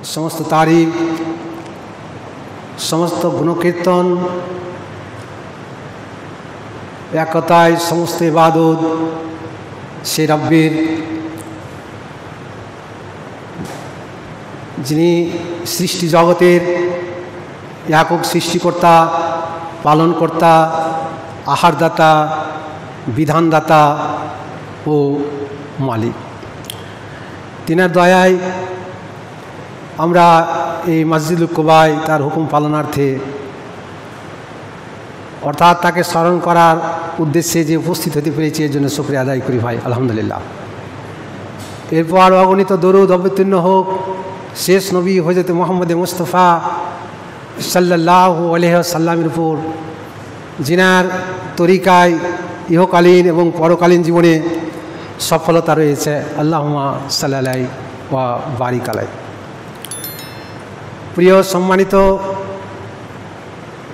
समस्त तारीफ समस्त गुणकीर्तन एक कथाय समस्त इबादत से रब्बेर जिनी सृष्टि जगतेर एকক सृष्टिकर्ता पालनकर्ता आहारदाता विधानदाता ओ मालिक तिनार दयाय आमरा এই মসজিদুল কুবায় তার হুকুম পালনার্থে অর্থাৎ তাকে স্মরণ করার উদ্দেশ্যে যে উপস্থিত হতে পেরেছি এর জন্য শুকরিয়া আদায় করি ভাই আলহামদুলিল্লাহ। এরপর অগণিত দরুদ অবতীর্ণ হোক শেষ নবী হযরত মুহাম্মদ মুস্তাফা সাল্লাল্লাহু আলাইহি ওয়াসাল্লামের উপর, যিনার তরিকায় ইহকালীন এবং পরকালীন জীবনে সফলতা রয়েছে। আল্লাহুম্মা সাল্লি আলাইহি ওয়া বারিক আলাইহি। প্রিয় সম্মানিত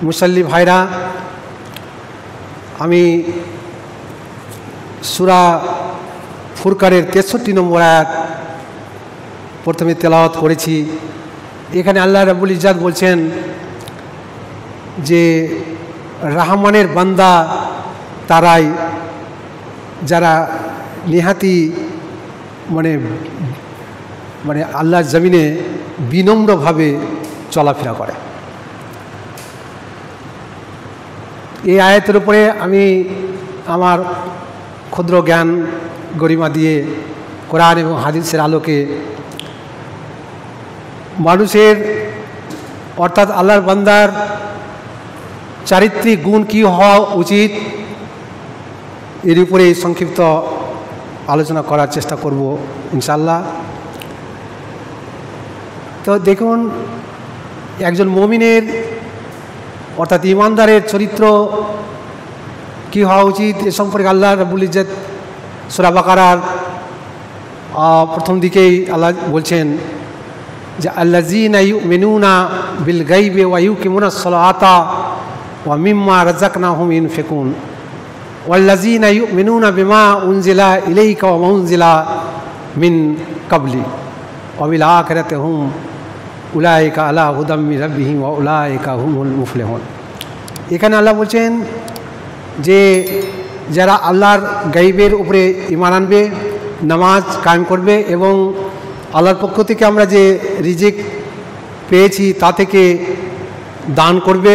মুসল্লি ভাইরা, আমি সূরা ফুরকানের 63 নম্বর আয়াত প্রথমে তেলাওয়াত করেছি। এখানে আল্লাহ রাব্বুল ইজ্জাত বলছেন যে রহমানের বান্দা তারাই যারা নিহাতি মানে আল্লাহর জমিনে বিনম্রভাবে চলাফেরা করে। এই আয়াতের উপরে আমি আমার ক্ষুদ্র জ্ঞান গরিমা দিয়ে কোরআন এবং হাদিসের আলোকে মানুষের অর্থাৎ আল্লাহর বান্দার চারিত্রিক গুণ কী হওয়া উচিত এর উপরে সংক্ষিপ্ত আলোচনা করার চেষ্টা করব ইনশাআল্লাহ। তো দেখুন, একজন মুমিনের অর্থাৎ ঈমানদারের চরিত্র কী হওয়া উচিত এ সম্পর্কে আল্লাহ রাব্বুল ইজ্জত সূরা বাকারার প্রথম দিকেই আল্লাহ বলছেন যে আল্লাযীনা ইউমিনুনা বিল গায়বি ওয়া ইউকিমুনাস সালাতা ওয়া মিম্মা রাযাকনাহুম ইউনফিকুন ওয়াল্লাযীনা ইউমিনুনা বিমা উনজিলা ইলাইকা ওয়া মা উনজিলা মিন ক্বাবলি ওয়া বিল আখিরাতি হুম উলাইকা আলা হুদাম মির রাব্বিহিম ওয়া উলাইকা হুমুল মুফলিহুন। এখানে আল্লাহ বলছেন যে যারা আল্লাহর গায়বের উপরে ঈমান আনবে, নামাজ কায়েম করবে এবং আল্লাহর পক্ষ থেকে আমরা যে রিজিক পেয়েছি তা থেকে দান করবে,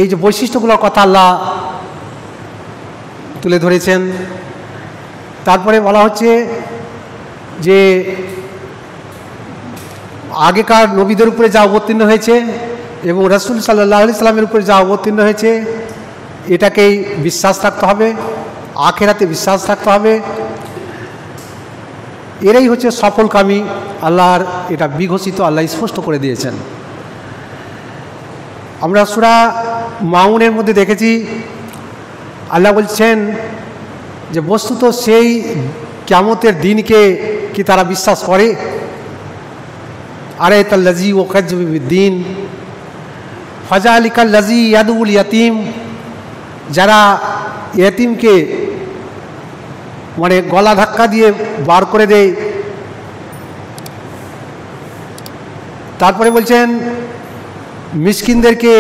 এই যে বৈশিষ্ট্যগুলোর কথা আল্লাহ তুলে ধরেছেন। তারপরে বলা হচ্ছে যে আগেকার নবীদের উপরে যা অবতীর্ণ হয়েছে এবং রাসূল সাল্লাল্লাহু আলাইহি সাল্লামের উপরে যা অবতীর্ণ হয়েছে এটাকেই বিশ্বাস রাখতে হবে, আখিরাতে বিশ্বাস রাখতে হবে। এরাই হচ্ছে সফলকামী। আল্লাহর এটা বিঘোষিত, আল্লাহ স্পষ্ট করে দিয়েছেন। আমরা সূরা মাউনের মধ্যে দেখেছি আল্লাহ বলছেন যে বস্তুত সেই কিয়ামতের দিনকে কি তারা বিশ্বাস করে? আরে তাল্লাযী ওয়াকাযযিবু বিদ্দীন ফাযালিকাল্লাযী ইয়াদুল ইয়াতীম, যারা ইয়াতীমকে গলা ধাক্কা দিয়ে বার করে দেয়। তারপরে বলছেন মিসকিনদেরকে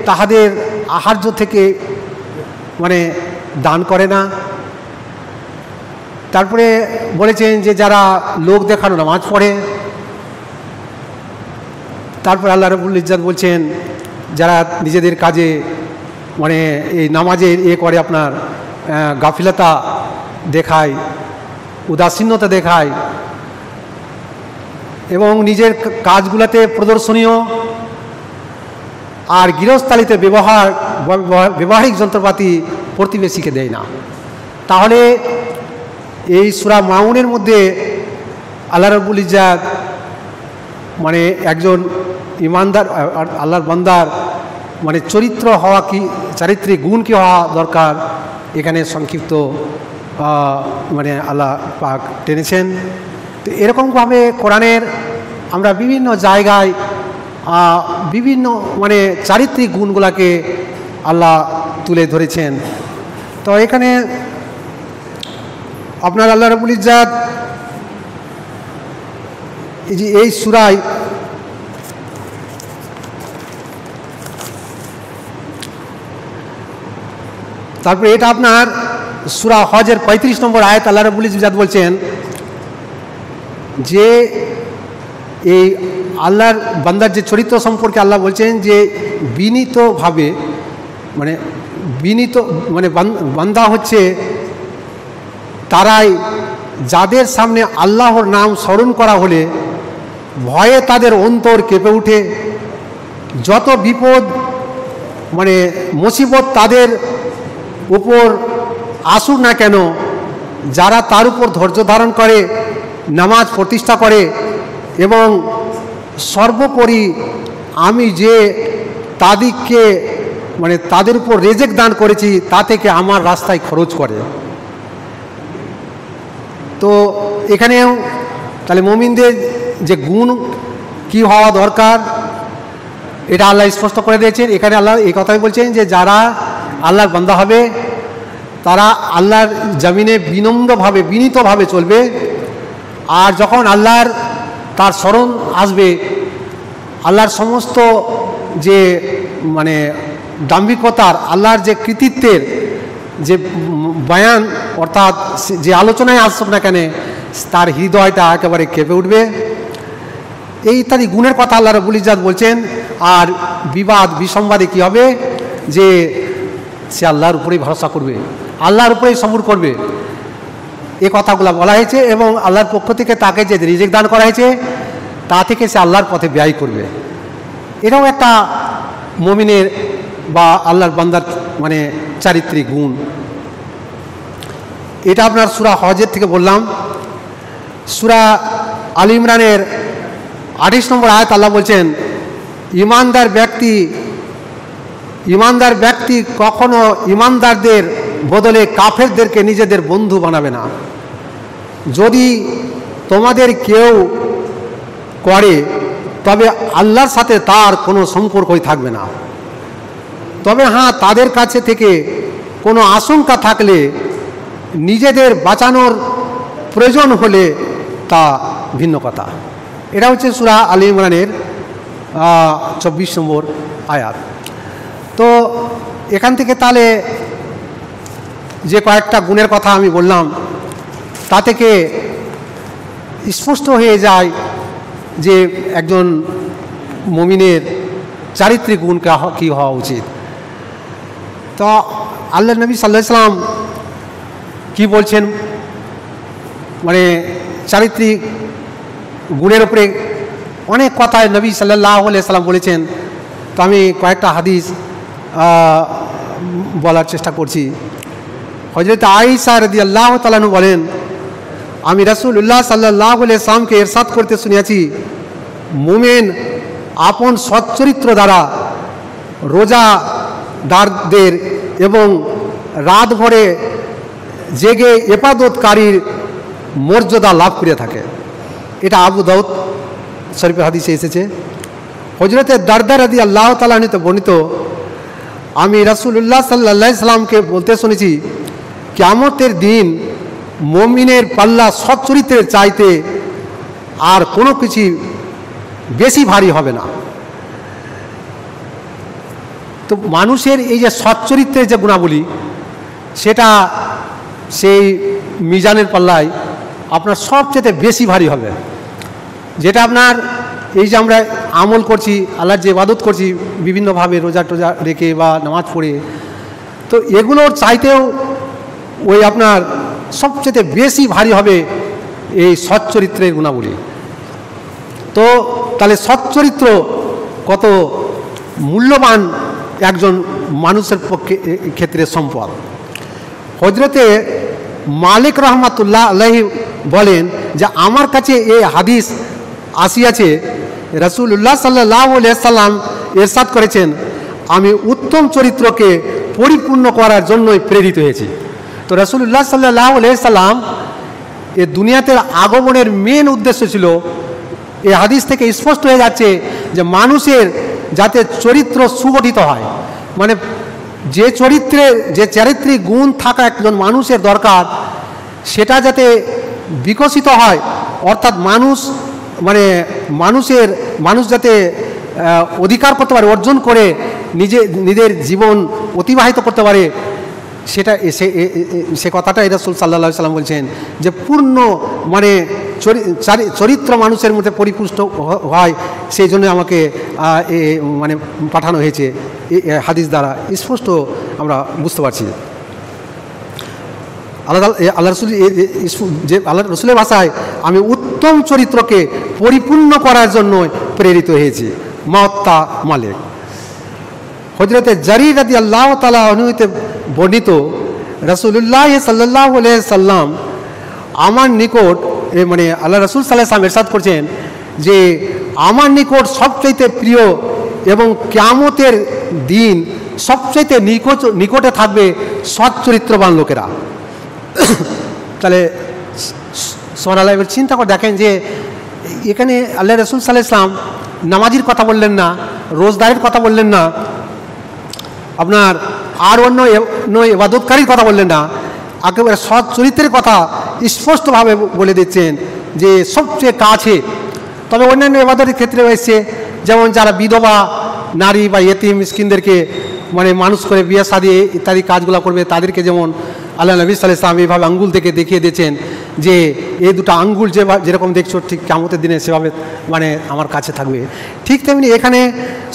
তাহাদের আহার্য থেকে দান করে না। তারপরে বলেছেন যে যারা লোক দেখানো নামাজ পড়ে। তারপর আল্লাহ রাব্বুল ইজ্জত বলছেন যারা নিজেদের কাজে এই নামাজে করে আপনার গাফিলতা দেখায়, উদাসীনতা দেখায় এবং নিজের কাজগুলোতে প্রদর্শনীয় আর গৃহস্থালিতে ব্যবহারিক যন্ত্রপাতি প্রতিবেশীকে দেয় না। তাহলে এই সূরা মাউনের মধ্যে আল্লাহ রাব্বুল ইজ্জত একজন ঈমানদার আল্লাহর বান্দার চরিত্র হওয়া কি, চারিত্রিক গুণ কি হওয়া দরকার এখানে সংক্ষিপ্ত আল্লাহ পাক টেনেছেন। তো এরকমভাবে কোরআনের আমরা বিভিন্ন জায়গায় বিভিন্ন চারিত্রিক গুণগুলোকে আল্লাহ তুলে ধরেছেন। তো তো এখানে আপনার আল্লাহ রাব্বুল ইজ্জাত এই সূরায় তারপরে এটা আপনার সূরা হজের 35 নম্বর আয়াত আল্লাহ রাব্বুল ইজ্জাত বলছেন যে এই আল্লাহর বান্দার যে চরিত্র সম্পর্কে আল্লাহ বলছেন যে বিনীতভাবে মানে বান্দা হচ্ছে তারাই যাদের সামনে আল্লাহর নাম স্মরণ করা হলে ভয়ে তাদের অন্তর কেঁপে ওঠে, যত বিপদ মানে মুসিবত তাদের উপর আসুক না কেন, যারা তার উপর ধৈর্য ধারণ করে, নামাজ প্রতিষ্ঠা করে এবং সর্বোপরি আমি যে তাদেরকে মানে তাদের উপর রেজেক দান করেছি তা থেকে আমার রাস্তায় খরচ করে। তো এখানেও তাহলে মুমিনদের যে গুণ কি হওয়া দরকার এটা আল্লাহ স্পষ্ট করে দিয়েছেন। এখানে আল্লাহ এই কথাই বলছেন যে যারা আল্লাহর বান্দা হবে তারা আল্লাহর জমিনে বিনীতভাবে চলবে, আর যখন আল্লাহর তার স্মরণ আসবে, আল্লাহর সমস্ত যে মানে দাম্ভিকতার, আল্লাহর যে কৃতিত্বের যে বয়ান অর্থাৎ যে আলোচনায় আসুক না কেন তার হৃদয়টা একেবারে কেঁপে উঠবে। এই ইত্যাদি গুণের কথা আল্লাহ রাব্বুল ইজ্জাত বলছেন। আর বিবাদ বিসংবাদে কী হবে যে সে আল্লাহর উপরেই ভরসা করবে, আল্লাহর উপরেই সবর করবে, এ কথাগুলো বলা হয়েছে। এবং আল্লাহর পক্ষ থেকে তাকে যে রিজিক দান করা হয়েছে তা থেকে সে আল্লাহর পথে ব্যয় করবে। এটাও একটা মুমিনের বা আল্লাহর বান্দার মানে চারিত্রিক গুণ। এটা আপনার সূরা হজের থেকে বললাম। সূরা আল ইমরানের 28 নম্বর আয়াত আল্লাহ বলছেন ইমানদার ব্যক্তি কখনো ইমানদারদের বদলে কাফেরদেরকে নিজেদের বন্ধু বানাবে না। যদি তোমাদের কেউ করে তবে আল্লাহর সাথে তার কোনো সম্পর্কই থাকবে না। তবে হ্যাঁ, তাদের কাছে থেকে কোনো আশঙ্কা থাকলে নিজেদের বাঁচানোর প্রয়োজন হলে তা ভিন্ন কথা। এটা হচ্ছে সূরা আল ইমরানের 24 নম্বর আয়াত। তো এখান থেকে তাহলে যে কয়েকটা গুণের কথা আমি বললাম তা থেকে স্পষ্ট হয়ে যায় যে একজন মুমিনের চারিত্রিক গুণ কী হওয়া উচিত। তো আল্লাহ নবী সাল্লাল্লাহু আলাইহি ওয়াসাল্লাম কী বলছেন মানে চারিত্রিক গুণের উপরে অনেক কথায় নবী সাল্লাল্লাহু আলাইহি ওয়াসাল্লাম বলেছেন। তো আমি কয়েকটা হাদিস বলার চেষ্টা করছি। হযরত আয়েশা রাদিয়াল্লাহু তাআলা আনহা বলেন আমি রাসূলুল্লাহ সাল্লাল্লাহু আলাইহি ওয়াসাল্লামকে ইরশাদ করতে শুনিয়াছি, মুমিন আপন সচ্চরিত্র দ্বারা রোজাদারদের এবং রাত ভরে জেগে ইবাদতকারীর মর্যাদা লাভ করে থাকে। এটা আবু দাউদ শরীফের হাদিসে এসেছে। হযরত দারদা রাদিয়াল্লাহু তাআলা আনহু বর্ণিত আমি রাসূলুল্লাহ সাল্লাল্লাহু আলাইহি ওয়াসাল্লামকে বলতে শুনেছি, কিয়ামতের দিন মুমিনের পাল্লা সচ্চরিত্রের চাইতে আর কোনো কিছু বেশি ভারী হবে না। তো মানুষের এই যে সচ্চরিত্রের যে গুণাবলী সেটা সেই মিজানের পাল্লায় আপনার সবচেয়ে বেশি ভারী হবে। যেটা আপনার এই যে আমরা আমল করছি, আল্লাহর যে ইবাদত করছি বিভিন্নভাবে রোজা টোজা রেখে বা নামাজ পড়ে, তো এগুলোর চাইতেও ওই আপনার সবচেয়ে বেশি ভারী হবে এই সচ্চরিত্রের গুণাবলী। তো তাহলে সচ্চরিত্র কত মূল্যবান একজন মানুষের পক্ষে ক্ষেত্রে সম্পদ। হযরতে মালিক রহমাতুল্লাহ আলাইহি বলেন যে আমার কাছে এই হাদিস আসিয়াছে, রাসূলুল্লাহ সাল্লাল্লাহু আলাইহি ওয়াসাল্লাম ইরশাদ করেছেন, আমি উত্তম চরিত্রকে পরিপূর্ণ করার জন্যই প্রেরিত হয়েছি। তো রাসূলুল্লাহ সাল্লাল্লাহু আলাইহি ওয়াসাল্লাম এই দুনিয়াতে আগমনের মেন উদ্দেশ্য ছিল, এই হাদিস থেকে স্পষ্ট হয়ে যাচ্ছে যে মানুষের যাতে চরিত্র সুগঠিত হয়, মানে যে চারিত্রিক গুণ থাকা একজন মানুষের দরকার সেটা যাতে বিকশিত হয়, অর্থাৎ মানুষ যাতে অধিকার করতে পারে, অর্জন করে নিজের জীবন অতিবাহিত করতে পারে, সেটা সে কথাটা রাসূল সাল্লাল্লাহু আলাইহি সাল্লাম বলছেন যে পূর্ণ চরিত্র মানুষের মধ্যে পরিপুষ্ট হয়, সেই জন্য আমাকে পাঠানো হয়েছে। হাদিস দ্বারা স্পষ্ট আমরা বুঝতে পারছি। আল্লাহ রসুলের ভাষায় আমি উত্তম চরিত্রকে পরিপূর্ণ করার জন্য প্রেরিত হয়েছি। মুওয়াত্তা মালিক হযরতে জারীর রাদিয়াল্লাহু তাআলা আনহু হতে বর্ণিত, রাসূলুল্লাহ সাল্লাল্লাহু আলাইহি সাল্লাম আমার নিকট আল্লাহ রাসূল সাল্লাল্লাহু আলাইহি সাল্লাম ইরশাদ করছেন যে আমার নিকট সবচাইতে প্রিয় এবং কিয়ামতের দিন সবচাইতে নিকটে থাকবে সৎ চরিত্রবান লোকেরা। তাহলে সুবহানাল্লাহ, এবার চিন্তা করে দেখেন যে এখানে আল্লাহ রাসূল সাল্লাল্লাহু আলাইহি সাল্লাম নামাজির কথা বললেন না, রোজদারের কথা বললেন না, আপনার আর অন্য ইবাদতকারীর কথা বললেন না, একেবারে সৎ চরিত্রের কথা স্পষ্টভাবে বলে দিচ্ছেন যে সবচেয়ে কাছে। তবে অন্যান্য ইবাদতের ক্ষেত্রে রয়েছে, যেমন যারা বিধবা নারী বা ইয়েতিম মিসকিনদেরকে মানুষ করে বিয়ে শাদী ইত্যাদি কাজগুলো করবে, তাদেরকে যেমন আল্লাহ নবী সাল্লাল্লাহু আলাইহি ওয়াসাল্লাম এইভাবে আঙ্গুল থেকে দেখিয়ে দিয়েছেন যে এই দুটো আঙ্গুল যেরকম দেখছো ঠিক কিয়ামতের দিনে সেভাবে আমার কাছে থাকবে। ঠিক তেমনি এখানে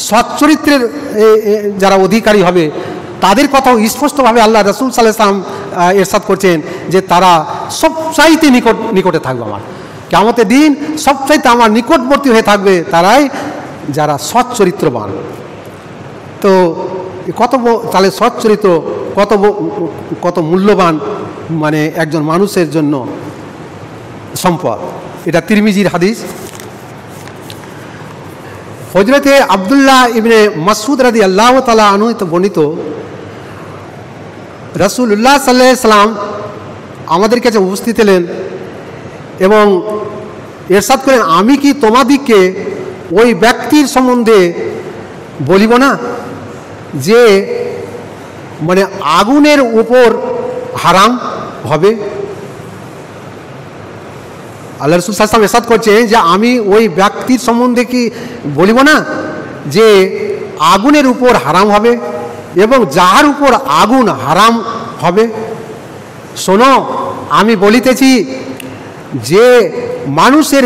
সৎ চরিত্রের যারা অধিকারী হবে তাদের কথাও স্পষ্টভাবে আল্লাহ রাসূল সাল্লাল্লাহু আলাইহি ওয়াসাল্লাম ইরশাদ করছেন যে তারা সবচাইতে নিকটে থাকবে, আমার কিয়ামতের দিন সবচাইতে আমার নিকটবর্তী হয়ে থাকবে তারাই যারা সৎ চরিত্রবান। তো তাহলে সৎ চরিত্র কত মূল্যবান একজন মানুষের জন্য সম্পদ। এটা তিরমিজির হাদিস। হযরতে আব্দুল্লাহ ইবনে মাসউদ রাদিয়াল্লাহু তাআলা আনহু বর্ণিত, রাসূলুল্লাহ সাল্লাল্লাহু আলাইহি সাল্লাম আমাদের কাছে উপস্থিত হলেন এবং ইরশাদ করেন, আমি কি তোমাদিগকে ওই ব্যক্তির সম্বন্ধে বলিব না যে আগুনের উপর হারাম হবে? আল্লাহ রাসূল সাল্লাল্লাহু আলাইহি ওয়াসাল্লাম ইরশাদ করছেন যে আমি ওই ব্যক্তির সম্বন্ধে কি বলিব না যে আগুনের উপর হারাম হবে এবং যার উপর আগুন হারাম হবে। শোনো, আমি বলিতেছি যে মানুষের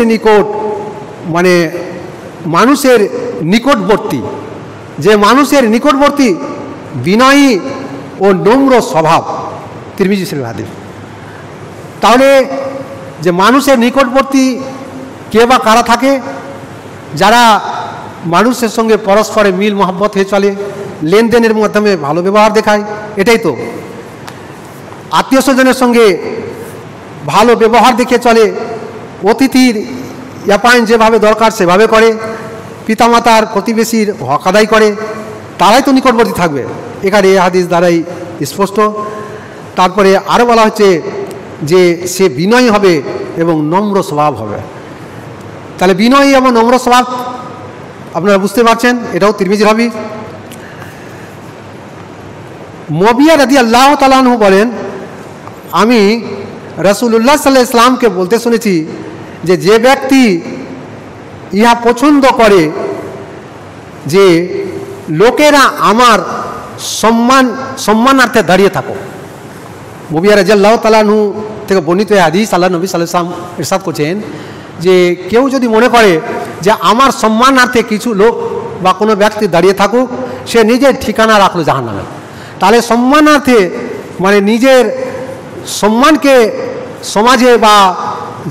নিকটবর্তী বিনয়ী ও নম্র স্বভাব। তিরমিজি শরীফ হাদিস। তাহলে যে মানুষের নিকটবর্তী কে বা কারা থাকে? যারা মানুষের সঙ্গে পরস্পরে মিল মহব্বত হয়ে চলে, লেনদেনের মাধ্যমে ভালো ব্যবহার দেখায়, এটাই তো। আত্মীয় স্বজনের সঙ্গে ভালো ব্যবহার দেখে চলে, অতিথির অ্যাপায়ন যেভাবে দরকার সেভাবে করে, পিতামাতার প্রতিবেশীর হক আদায় করে, তারাই তো নিকটবর্তী থাকবে। এখানে এই হাদিস দ্বারাই স্পষ্ট। তারপরে আরও বলা হচ্ছে যে সে বিনয়ী হবে এবং নম্র স্বভাব হবে। তাহলে বিনয়ী এবং নম্র স্বভাব আপনারা বুঝতে পারছেন, এটাও তিরমিজির হাদিস। মুয়াবিয়া রাদিয়াল্লাহু তাআলা আনহু বলেন, আমি রাসূলুল্লাহ সাল্লাল্লাহু আলাইহি ওয়াসাল্লামকে বলতে শুনেছি যে ব্যক্তি ইহা পছন্দ করে যে লোকেরা আমার সম্মানার্থে দাঁড়িয়ে থাকো। মুয়াবিয়া রাদিয়াল্লাহু তাআলা আনহু থেকে বর্ণিত হাদিস, আল্লাহ নবী সাল্লাল্লাহু আলাইহি ওয়াসাল্লাম ইরশাদ করছেন যে কেউ যদি মনে করে যে আমার সম্মানার্থে কিছু লোক বা কোনো ব্যক্তি দাঁড়িয়ে থাকুক, সে নিজের ঠিকানা রাখলো জাহান্নামে। তাহলে সম্মানার্থে নিজের সম্মানকে সমাজে বা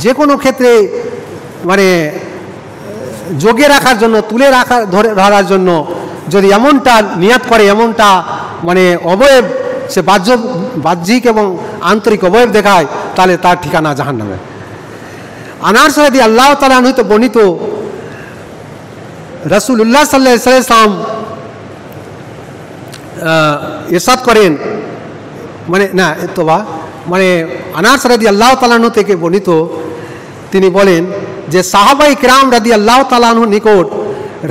যে কোনো ক্ষেত্রে জোগে রাখার জন্য, ধরে ধরার জন্য যদি এমনটা নিয়াত করে, এমনটা অবয়ব সে বাহ্যিক এবং আন্তরিক অবয়ব দেখায়, তাহলে তার ঠিকানা জাহান্নামে। আনাস রাদিয়াল্লাহু তাআলা আনহু হতে বর্ণিত, রাসূলুল্লাহ সাল্লাল্লাহু আলাইহি ওয়াসাল্লাম ইরশাদ করেন, আনাস রাদিয়াল্লাহু তাআলা আনহু থেকে বর্ণিত, তিনি বলেন যে সাহাবায়ে কিরাম রাদিয়াল্লাহু তাআলা আনহুর নিকট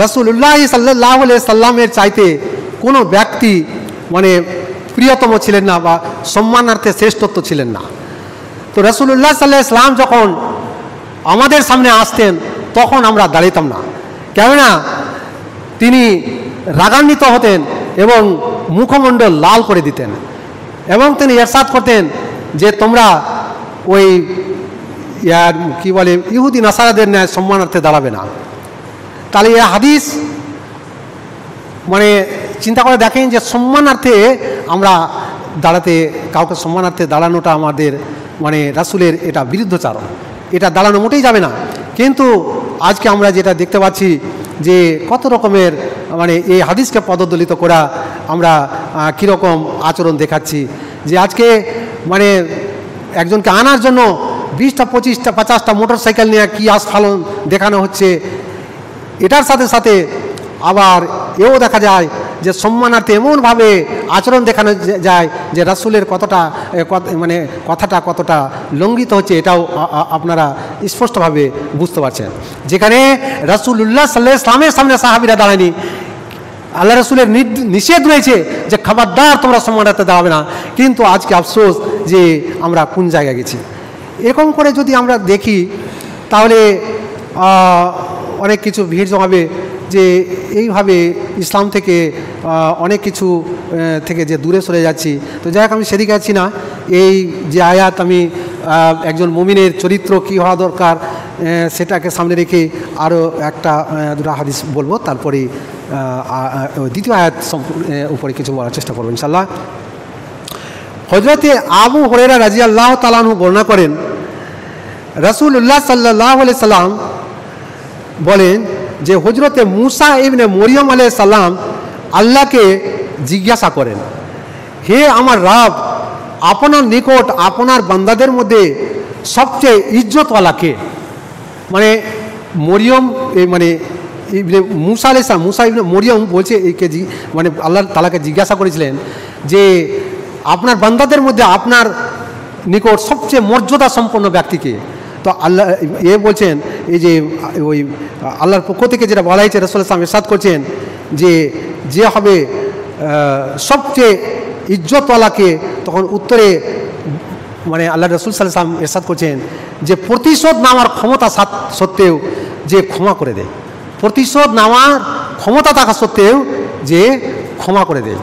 রাসূলুল্লাহ সাল্লাল্লাহু আলাইহি ওয়াসাল্লামের চাইতে কোনো ব্যক্তি মানে প্রিয়তম ছিলেন না বা সম্মানার্থে শ্রেষ্ঠত্ব ছিলেন না। তো রাসূলুল্লাহ সাল্লাল্লাহু আলাইহি ওয়াসাল্লাম যখন আমাদের সামনে আসতেন তখন আমরা দাঁড়াতাম না, কেননা তিনি রাগান্বিত হতেন এবং মুখমণ্ডল লাল করে দিতেন এবং তিনি ইরশাদ করতেন যে তোমরা ওই কি বলে ইহুদি নাসারাদের ন্যায় সম্মানার্থে দাঁড়াবে না। তাহলে এই হাদিস মানে চিন্তা করে দেখেন যে সম্মানার্থে আমরা দাঁড়াতে, কাউকে সম্মানার্থে দাঁড়ানোটা আমাদের মানে রাসূলের এটা বিরুদ্ধচারণ, এটা দাঁড়ানো মোটেই যাবে না। কিন্তু আজকে আমরা যেটা দেখতে পাচ্ছি যে কত রকমের মানে এই হাদিসকে পদদলিত করা আমরা কীরকম আচরণ দেখাচ্ছি, যে আজকে মানে একজনকে আনার জন্য 20টা 25টা 50টা মোটর সাইকেল নিয়ে কী আস্ফালন দেখানো হচ্ছে। এটার সাথে সাথে আবার এও দেখা যায় যে সম্মানার্থে এমনভাবে আচরণ দেখানো যায় যে রাসূলের কতটা মানে কথাটা কতটা লঙ্ঘিত হচ্ছে, এটাও আপনারা স্পষ্টভাবে বুঝতে পারছেন। যেখানে রাসূলুল্লাহ সাল্লাল্লাহু আলাইহি ওয়াসাল্লামের সামনে সাহাবীরা দাঁড়ায়নি, আল্লাহ রাসূলের নিষেধ রয়েছে যে খবরদার তোমরা সম্মানার্থে দাঁড়াবে না, কিন্তু আজকে আফসোস যে আমরা কোন জায়গায় গেছি। এরকম করে যদি আমরা দেখি তাহলে অনেক কিছু ভিড় জমাবে যে এইভাবে ইসলাম থেকে অনেক কিছু থেকে যে দূরে সরে যাচ্ছি। তো যাই হোক, আমি সেদিকে যাচ্ছি না। এই যে আয়াত, আমি একজন মুমিনের চরিত্র কী হওয়া দরকার সেটাকে সামনে রেখে আরও একটা দুটো হাদিস বলবো, তারপরে দ্বিতীয় আয়াত উপরে কিছু বলার চেষ্টা করবো ইনশাল্লাহ। হযরতে আবু হুরায়রা রাদিয়াল্লাহু তাআলা আনহু বর্ণনা করেন, রাসূলুল্লাহ সাল্লাল্লাহু আলাইহি সাল্লাম বলেন যে হযরতে মুসা ইবনে মরিয়ম আলাইহিস সালাম আল্লাহকে জিজ্ঞাসা করেন, হে আমার রব, আপনার নিকট আপনার বান্দাদের মধ্যে সবচেয়ে ইজ্জতওয়ালা কে? মানে মরিয়ম মানে ইবনে মুসা আলাইহিস সালাম, মুসা ইবনে মরিয়ম বলছে একে মানে আল্লাহ তাআলাকে জিজ্ঞাসা করেছিলেন যে আপনার বান্দাদের মধ্যে আপনার নিকট সবচেয়ে মর্যাদা সম্পন্ন ব্যক্তিকে। তো আল্লাহ বলছেন, এই যে ওই আল্লাহর পক্ষ থেকে যেটা বলা হয়েছে, রাসূল সাল্লাল্লাহু আলাইহি ওয়াসাল্লাম ইরশাদ করছেন যে হবে সবচেয়ে ইজ্জতওয়ালাকে, তখন উত্তরে মানে আল্লাহ রাসূল সাল্লাল্লাহু আলাইহি ওয়াসাল্লাম ইরশাদ করছেন যে প্রতিশোধ নেওয়ার ক্ষমতা সত্ত্বেও যে ক্ষমা করে দেয়, প্রতিশোধ নেওয়ার ক্ষমতা থাকা সত্ত্বেও যে ক্ষমা করে দেয়।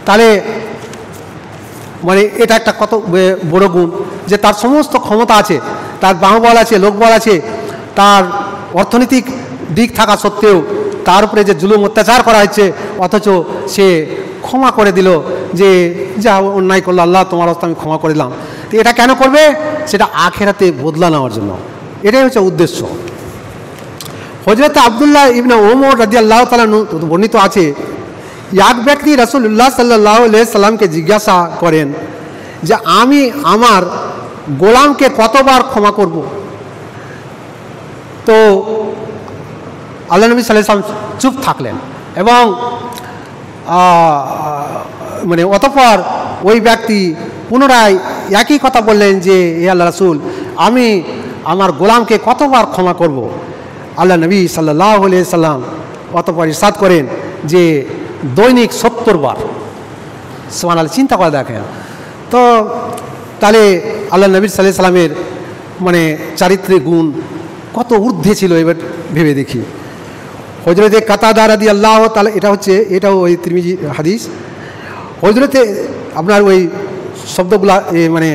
তাহলে মানে এটা একটা কত বড় গুণ, যে তার সমস্ত ক্ষমতা আছে, তার বাহুবল আছে, লোকবল আছে, তার অর্থনৈতিক দিক থাকা সত্ত্বেও তার উপরে যে জুলুম অত্যাচার করা হচ্ছে, অথচ সে ক্ষমা করে দিল যে যা অন্যায় করলো আল্লাহ তোমার হস্তে আমি ক্ষমা করে দিলাম। তো এটা কেন করবে? সেটা আখিরাতে বদলা নেওয়ার জন্য, এটাই হচ্ছে উদ্দেশ্য। হযরত আব্দুল্লাহ ইবনে ওমর রাদিয়াল্লাহু তাআলা বর্ণিত আছে, এক ব্যক্তি রাসূলুল্লাহ সাল্লাল্লাহু আলাইহি সাল্লামকে জিজ্ঞাসা করেন যে আমি আমার গোলামকে কতবার ক্ষমা করব? তো আল্লাহ নবী সাল্লাল্লাহু আলাইহি ওয়াসাল্লাম চুপ থাকলেন এবং মানে অতঃপর ওই ব্যক্তি পুনরায় একই কথা বললেন যে হে আল্লাহ রাসূল, আমি আমার গোলামকে কতবার ক্ষমা করব? আল্লাহ নবী সাল্লাল্লাহু আলাইহি সাল্লাম অতঃপর ইরশাদ করেন যে দৈনিক 70 বার। সুবহানাল্লাহ, চিন্তা করে দেখেন তো। তাহলে আল্লাহ নবী সাল্লাল্লাহু আলাইহি সাল্লামের মানে চারিত্রিক গুণ কত ঊর্ধ্বে ছিল, এবার ভেবে দেখি। হযরতে কাতাদা রাদিয়াল্লাহু তাআলা, এটাও ওই তিরমিজি হাদিস। হযরতে আপনার ওই শব্দগুলা মানে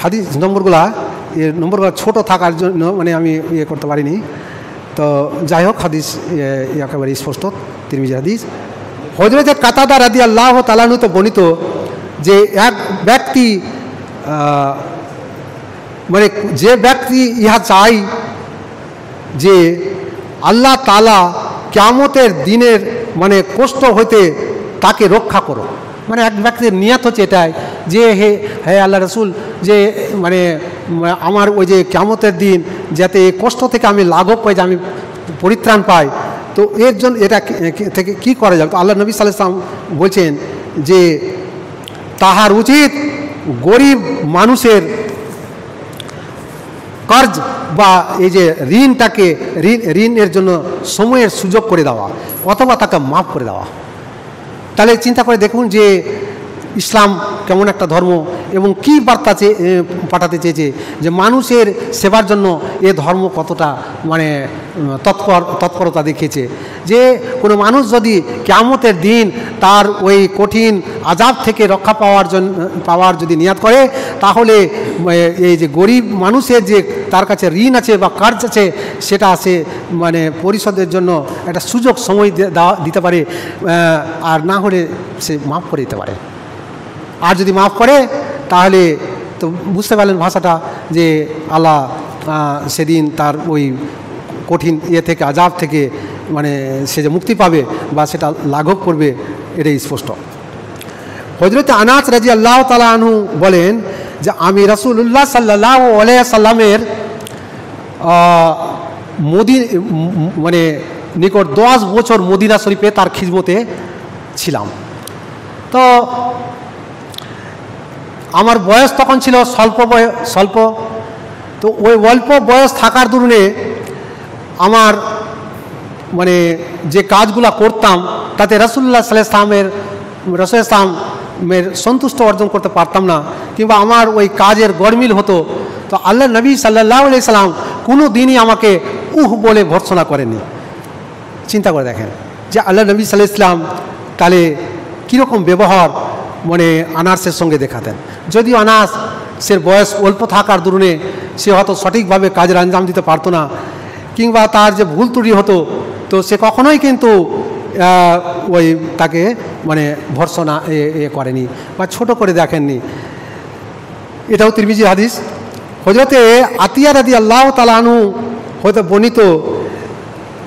হাদিস নম্বরগুলো ছোট থাকার জন্য মানে আমি করতে পারিনি। তো যাই হোক, হাদিস একেবারে স্পষ্ট তিরমিজি হাদিস। হযরতে কাতাদা রাদিয়াল্লাহু তাআলা আনহু তো বর্ণিত যে এক ব্যক্তি মানে যে ব্যক্তি ইহা চাই যে আল্লাহ তাআলা কিয়ামতের দিনের মানে কষ্ট হইতে তাকে রক্ষা করো, মানে এক ব্যক্তির নিয়ত হচ্ছে এটাই যে হে আল্লাহ রাসূল, যে মানে আমার ওই যে কিয়ামতের দিন যাতে এই কষ্ট থেকে আমি লাঘব পাই, যে আমি পরিত্রাণ পাই, তো এর জন্য এটা থেকে কী করা যাবে? তো আল্লাহ নবী সাল্লাল্লাহু আলাইহি ওয়াসাল্লাম বলছেন যে তাহার উচিত গরিব মানুষের কর্জ বা এই যে ঋণটাকে ঋণের জন্য সময়ের সুযোগ করে দেওয়া অথবা তাকে মাফ করে দেওয়া। তাহলে চিন্তা করে দেখুন যে ইসলাম কেমন একটা ধর্ম এবং কী বার্তা পাঠাতে চেয়েছে, যে মানুষের সেবার জন্য এ ধর্ম কতটা মানে তৎপরতা দেখিয়েছে। যে কোনো মানুষ যদি কিয়ামতের দিন তার ওই কঠিন আযাব থেকে রক্ষা পাওয়ার যদি নিয়াত করে, তাহলে এই যে গরিব মানুষের যে তার কাছে ঋণ আছে বা কার্জ আছে, সেটা সে মানে পরিশোধের জন্য একটা সুযোগ সময় দিতে পারে, আর না হলে সে মাফ করে দিতে পারে। আর যদি মাফ করে তাহলে তো বুঝতে পারলেন ভাষাটা, যে আল্লাহ সেদিন তার ওই কঠিন থেকে আযাব থেকে মানে সে যে মুক্তি পাবে বা সেটা লাঘব করবে, এটাই স্পষ্ট। হযরত আনাস রাদিয়াল্লাহু তাআলা আনহু বলেন যে আমি রাসূলুল্লাহ সাল্লাল্লাহু আলাইহি সাল্লামের মানে নিকট 10 বছর মদিনা শরীফে তার খিদমতে ছিলাম। তো আমার বয়স তখন ছিল স্বল্প। তো ওই অল্প বয়স থাকার দরুনে আমার মানে যে কাজগুলো করতাম তাতে রাসূলুল্লাহ সাল্লাল্লাহু আলাইহি সাল্লামের সন্তুষ্ট অর্জন করতে পারতাম না, কিংবা আমার ওই কাজের গরমিল হতো। তো আল্লাহ নবী সাল্লাল্লাহু আলাইহি সাল্লাম কোনো দিনই আমাকে বলে ভর্ৎসনা করেনি। চিন্তা করে দেখেন যে আল্লাহ নবী সাল্লাল্লাহু আলাইহি সাল্লাম তাহলে কীরকম ব্যবহার মানে আনাসের সঙ্গে দেখাতেন। যদিও আনাসের বয়স অল্প থাকার দরুনে সে হয়তো সঠিকভাবে কাজের আঞ্জাম দিতে পারতো না, কিংবা তার যে ভুল ত্রুটি হতো, তো সে কখনোই কিন্তু ওই তাকে মানে ভর্ৎসনা করেনি বা ছোট করে দেখেননি। এটাও তিরমিজির হাদিস। হযরতে আতিয়া রাদিয়াল্লাহু তাআলা আনহু হতে বর্ণিত,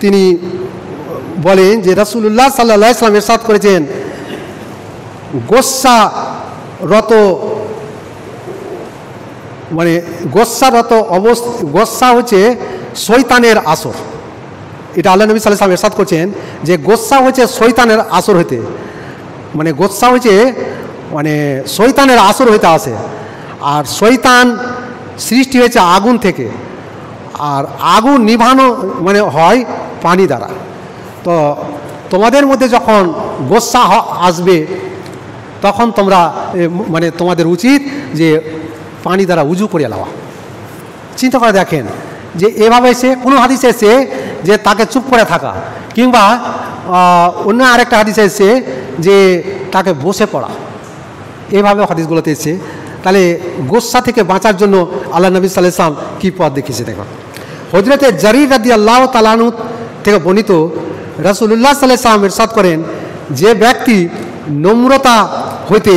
তিনি বলেন যে রাসূলুল্লাহ সাল্লাল্লাহু আলাইহি ওয়াসাল্লাম ইরশাদ করেছেন, গোস্সা হচ্ছে শয়তানের আসর। এটা আল্লাহ নবী সাল্লাল্লাহু আলাইহি ওয়াসাল্লাম ইরশাদ করছেন যে গোস্সা হচ্ছে শয়তানের আসর হইতে, মানে গোস্সা হচ্ছে মানে শয়তানের আসর হইতে আসে। আর শয়তান সৃষ্টি হয়েছে আগুন থেকে, আর আগুন নিভানো মানে হয় পানি দ্বারা। তো তোমাদের মধ্যে যখন গোস্সা আসবে তখন তোমরা মানে তোমাদের উচিত যে পানি দ্বারা উজু করে নেওয়া। চিন্তা করে দেখেন যে এভাবে সে কোনো হাদিসে এসে যে তাকে চুপ করে থাকা, কিংবা অন্য আরেকটা হাদিসে এসে যে তাকে বসে পড়া, এভাবে হাদিসগুলোতে এসে। তাহলে গোস্সা থেকে বাঁচার জন্য আল্লাহ নবী সাল্লাল্লাহু আলাইহি ওয়াসাল্লাম কী পথ দেখিয়েছে দেখো। হযরতে জারীর রাদিয়াল্লাহু তাআলা আনহু থেকে বর্ণিত, রাসূলুল্লাহ সাল্লাল্লাহু আলাইহি ওয়াসাল্লাম ইরশাদ করেন, যে ব্যক্তি নম্রতা হইতে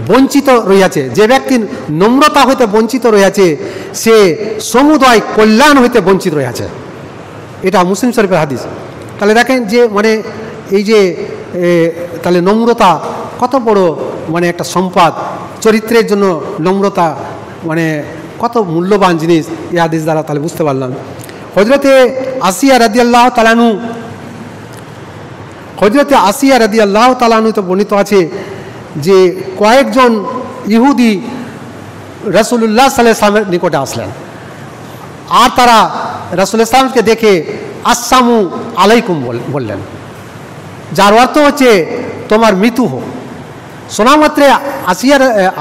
বঞ্চিত রইয়াছে, যে ব্যক্তি নম্রতা হইতে বঞ্চিত রইয়াছে, সে সমুদয় কল্যাণ হইতে বঞ্চিত রইয়াছে। এটা মুসলিম শরীফের হাদিস। তাহলে দেখেন যে মানে এই যে তাহলে নম্রতা কত বড় মানে একটা সম্পদ, চরিত্রের জন্য নম্রতা মানে কত মূল্যবান জিনিস, এই হাদিস দ্বারা তাহলে বুঝতে পারলাম। হযরতে আসিয়া রাদিয়াল্লাহু তাআলা আনহু, হযরতে আসিয়া রাদিয়াল্লাহু তাআলা আনহু তো বর্ণিত আছে যে কয়েকজন ইহুদি রাসূলুল্লাহ সাল্লাল্লাহু আলাইহি ওয়াসাল্লামের নিকটে আসলেন, আর তারা রাসূলুল্লাহ সাল্লাল্লাহু আলাইহি ওয়াসাল্লামকে দেখে আসসালামু আলাইকুম বললেন, যার অর্থ হচ্ছে তোমার মৃত্যু হোক। শোনা মাত্রে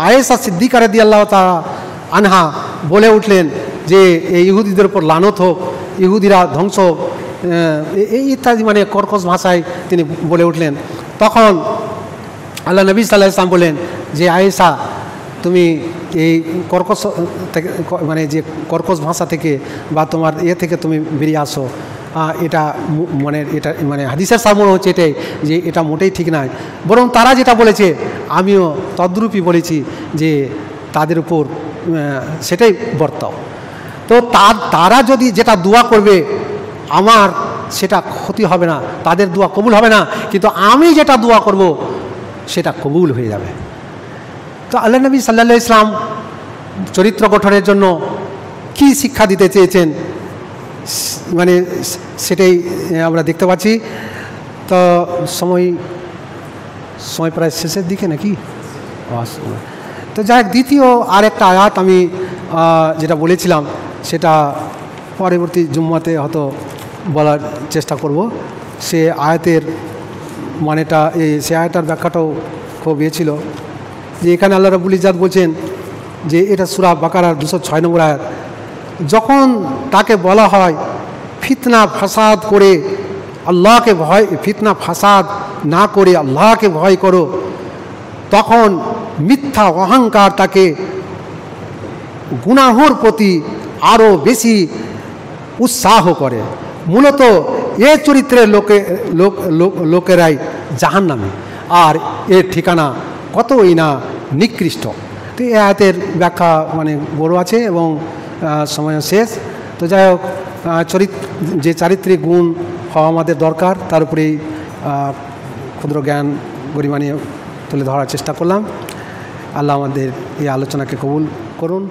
আয়েশা সিদ্দিকা রাদিয়াল্লাহু তাআলা আনহা বলে উঠলেন যে এই ইহুদিদের উপর লানত হোক, ইহুদিরা ধ্বংস হোক, এই ইত্যাদি মানে কর্কশ ভাষায় তিনি বলে উঠলেন। তখন আল্লাহ নবী সাল্লাল্লাহু আলাইহি ওয়াসাল্লাম বলেন যে আয়েশা, তুমি এই কর্কশ থেকে মানে যে কর্কশ ভাষা থেকে বা তোমার থেকে তুমি বেরিয়ে আসো। এটা মানে হাদিসের সামনে হচ্ছে এটাই যে এটা মোটেই ঠিক নয়, বরং তারা যেটা বলেছে আমিও তদ্রূপই বলেছি যে তাদের উপর সেটাই বর্তাও। তো তারা যদি যেটা দোয়া করবে আমার সেটা ক্ষতি হবে না, তাদের দোয়া কবুল হবে না, কিন্তু আমি যেটা দোয়া করব সেটা কবুল হয়ে যাবে। তো আল্লাহ নবী সাল্লাল্লাহু আলাইহি ওয়াসাল্লাম চরিত্র গঠনের জন্য কি শিক্ষা দিতে চেয়েছেন মানে সেটাই আমরা দেখতে পাচ্ছি। তো সময় প্রায় শেষের দিকে নাকি। তো যাই হোক, দ্বিতীয় আরেকটা আয়াত আমি যেটা বলেছিলাম সেটা পরবর্তী জুম্মাতে হয়তো বলার চেষ্টা করব। সে আয়াতের মানেটা সে আয়াটার ব্যাখ্যাটাও খুব ছিল যে এখানে আল্লাহ রাব্বুল ইজ্জাত বলছেন যে এটা সূরা বাকারার 206 নম্বর আয়াত, যখন তাকে বলা হয় ফিতনা ফাসাদ করে আল্লাহকে ভয়, ফিতনা ফাসাদ না করে আল্লাহকে ভয় করো, তখন মিথ্যা অহংকার তাকে গুনাহর প্রতি আরও বেশি উৎসাহ করে। মূলত এ চরিত্রের লোকেরাই জাহান্নামী, আর এর ঠিকানা কতই না নিকৃষ্ট। তো এই আয়াতের ব্যাখ্যা মানে বড় আছে এবং সময় শেষ। তো যাই হোক, যে চারিত্রিক গুণ হওয়া আমাদের দরকার, তার উপরেই ক্ষুদ্র জ্ঞান গরিমা নিয়ে তুলে ধরার চেষ্টা করলাম। আল্লাহ আমাদের এই আলোচনাকে কবুল করুন।